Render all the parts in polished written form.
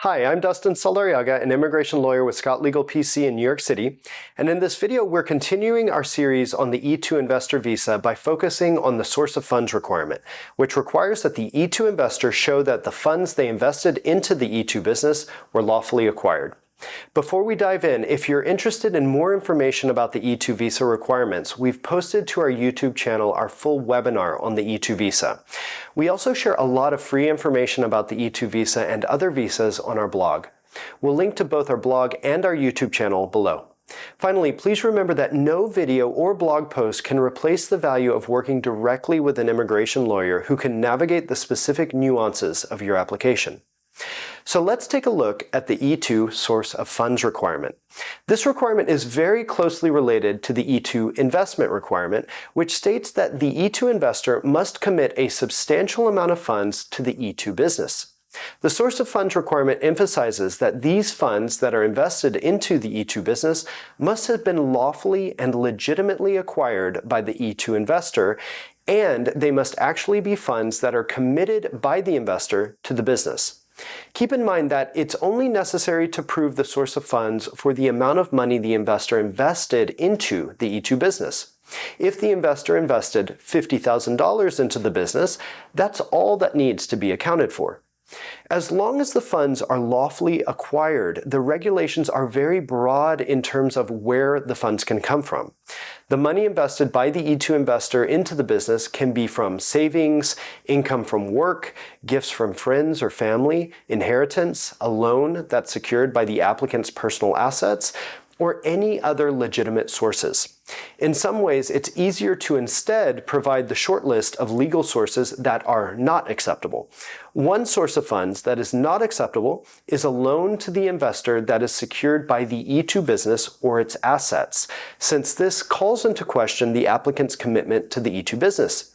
Hi, I'm Dustin Saldarriaga, an immigration lawyer with Scott Legal PC in New York City, and in this video we're continuing our series on the E-2 investor visa by focusing on the source of funds requirement, which requires that the E-2 investor show that the funds they invested into the E-2 business were lawfully acquired. Before we dive in, if you're interested in more information about the E-2 visa requirements, we've posted to our YouTube channel our full webinar on the E-2 visa. We also share a lot of free information about the E-2 visa and other visas on our blog. We'll link to both our blog and our YouTube channel below. Finally, please remember that no video or blog post can replace the value of working directly with an immigration lawyer who can navigate the specific nuances of your application. So let's take a look at the E-2 source of funds requirement. This requirement is very closely related to the E-2 investment requirement, which states that the E-2 investor must commit a substantial amount of funds to the E-2 business. The source of funds requirement emphasizes that these funds that are invested into the E-2 business must have been lawfully and legitimately acquired by the E-2 investor, and they must actually be funds that are committed by the investor to the business. Keep in mind that it's only necessary to prove the source of funds for the amount of money the investor invested into the E-2 business. If the investor invested $50,000 into the business, that's all that needs to be accounted for. As long as the funds are lawfully acquired, the regulations are very broad in terms of where the funds can come from. The money invested by the E-2 investor into the business can be from savings, income from work, gifts from friends or family, inheritance, a loan that's secured by the applicant's personal assets, or any other legitimate sources. In some ways, it's easier to instead provide the short list of legal sources that are not acceptable. One source of funds that is not acceptable is a loan to the investor that is secured by the E-2 business or its assets, since this calls into question the applicant's commitment to the E-2 business.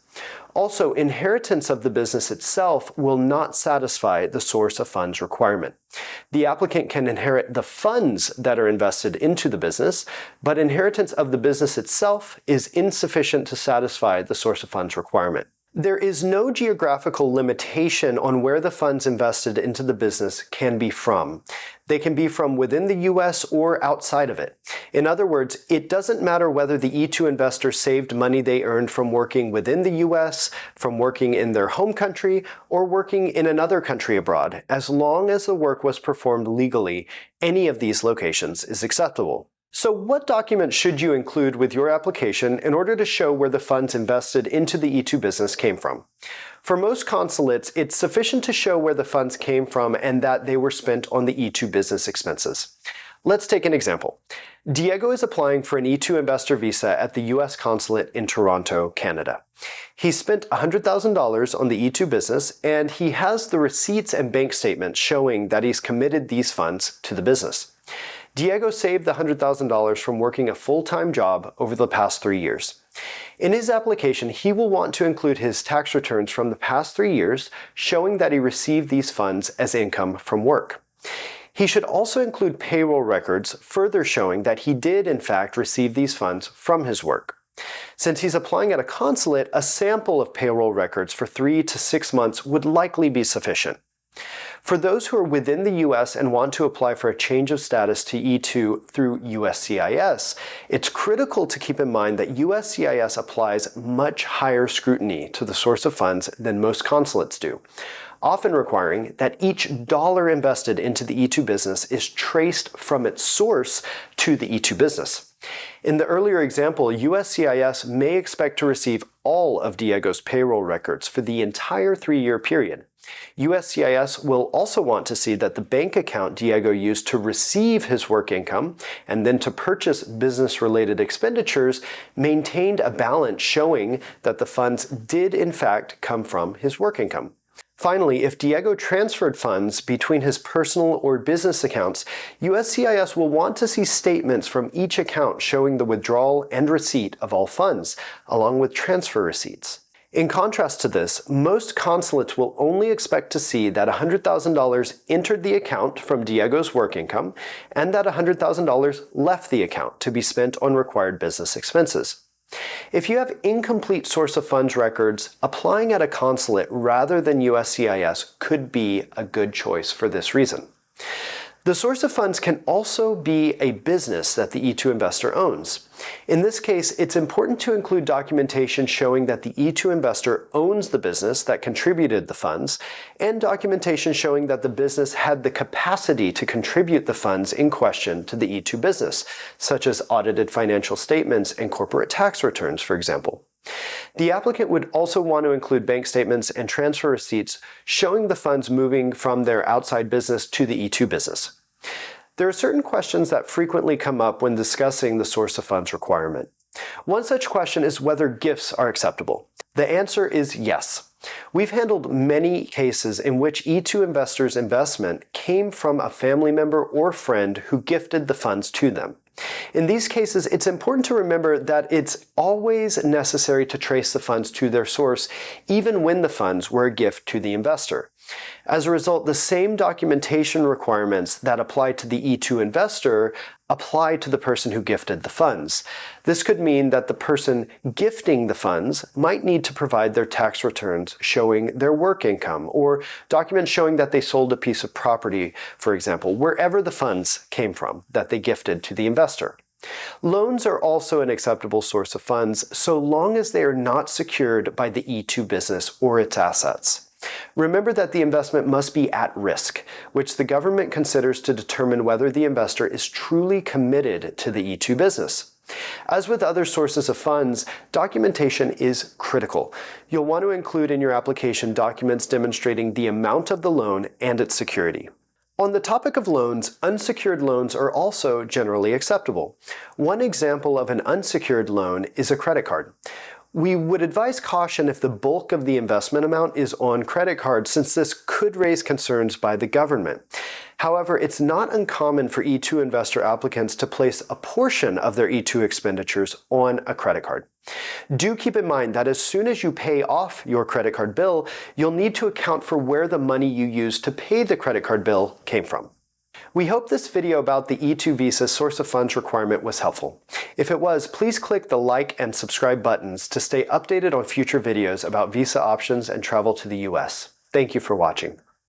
Also, inheritance of the business itself will not satisfy the source of funds requirement. The applicant can inherit the funds that are invested into the business, but inheritance of the business itself is insufficient to satisfy the source of funds requirement. There is no geographical limitation on where the funds invested into the business can be from. They can be from within the US or outside of it. In other words, it doesn't matter whether the E-2 investor saved money they earned from working within the US, from working in their home country, or working in another country abroad. As long as the work was performed legally, any of these locations is acceptable. So what documents should you include with your application in order to show where the funds invested into the E-2 business came from? For most consulates, it's sufficient to show where the funds came from and that they were spent on the E-2 business expenses. Let's take an example. Diego is applying for an E-2 investor visa at the US consulate in Toronto, Canada. He spent $100,000 on the E-2 business, and he has the receipts and bank statements showing that he's committed these funds to the business. Diego saved the $100,000 from working a full-time job over the past 3 years. In his application, he will want to include his tax returns from the past 3 years, showing that he received these funds as income from work. He should also include payroll records, further showing that he did in fact receive these funds from his work. Since he's applying at a consulate, a sample of payroll records for 3 to 6 months would likely be sufficient. For those who are within the US and want to apply for a change of status to E-2 through USCIS, it's critical to keep in mind that USCIS applies much higher scrutiny to the source of funds than most consulates do, often requiring that each dollar invested into the E-2 business is traced from its source to the E-2 business. In the earlier example, USCIS may expect to receive all of Diego's payroll records for the entire 3-year period. USCIS will also want to see that the bank account Diego used to receive his work income and then to purchase business-related expenditures maintained a balance showing that the funds did in fact come from his work income. Finally, if Diego transferred funds between his personal or business accounts, USCIS will want to see statements from each account showing the withdrawal and receipt of all funds, along with transfer receipts. In contrast to this, most consulates will only expect to see that $100,000 entered the account from Diego's work income and that $100,000 left the account to be spent on required business expenses. If you have incomplete source of funds records, applying at a consulate rather than USCIS could be a good choice for this reason. The source of funds can also be a business that the E-2 investor owns. In this case, it's important to include documentation showing that the E-2 investor owns the business that contributed the funds, and documentation showing that the business had the capacity to contribute the funds in question to the E-2 business, such as audited financial statements and corporate tax returns, for example. The applicant would also want to include bank statements and transfer receipts showing the funds moving from their outside business to the E-2 business. There are certain questions that frequently come up when discussing the source of funds requirement. One such question is whether gifts are acceptable. The answer is yes. We've handled many cases in which E-2 investors' investment came from a family member or friend who gifted the funds to them. In these cases, it's important to remember that it's always necessary to trace the funds to their source, even when the funds were a gift to the investor. As a result, the same documentation requirements that apply to the E-2 investor apply to the person who gifted the funds. This could mean that the person gifting the funds might need to provide their tax returns showing their work income, or documents showing that they sold a piece of property, for example, wherever the funds came from that they gifted to the investor. Loans are also an acceptable source of funds so long as they are not secured by the E-2 business or its assets. Remember that the investment must be at risk, which the government considers to determine whether the investor is truly committed to the E-2 business. As with other sources of funds, documentation is critical. You'll want to include in your application documents demonstrating the amount of the loan and its security. On the topic of loans, unsecured loans are also generally acceptable. One example of an unsecured loan is a credit card. We would advise caution if the bulk of the investment amount is on credit cards, since this could raise concerns by the government. However, it's not uncommon for E-2 investor applicants to place a portion of their E-2 expenditures on a credit card. Do keep in mind that as soon as you pay off your credit card bill, you'll need to account for where the money you used to pay the credit card bill came from. We hope this video about the E-2 visa source of funds requirement was helpful. If it was, please click the like and subscribe buttons to stay updated on future videos about visa options and travel to the US. Thank you for watching.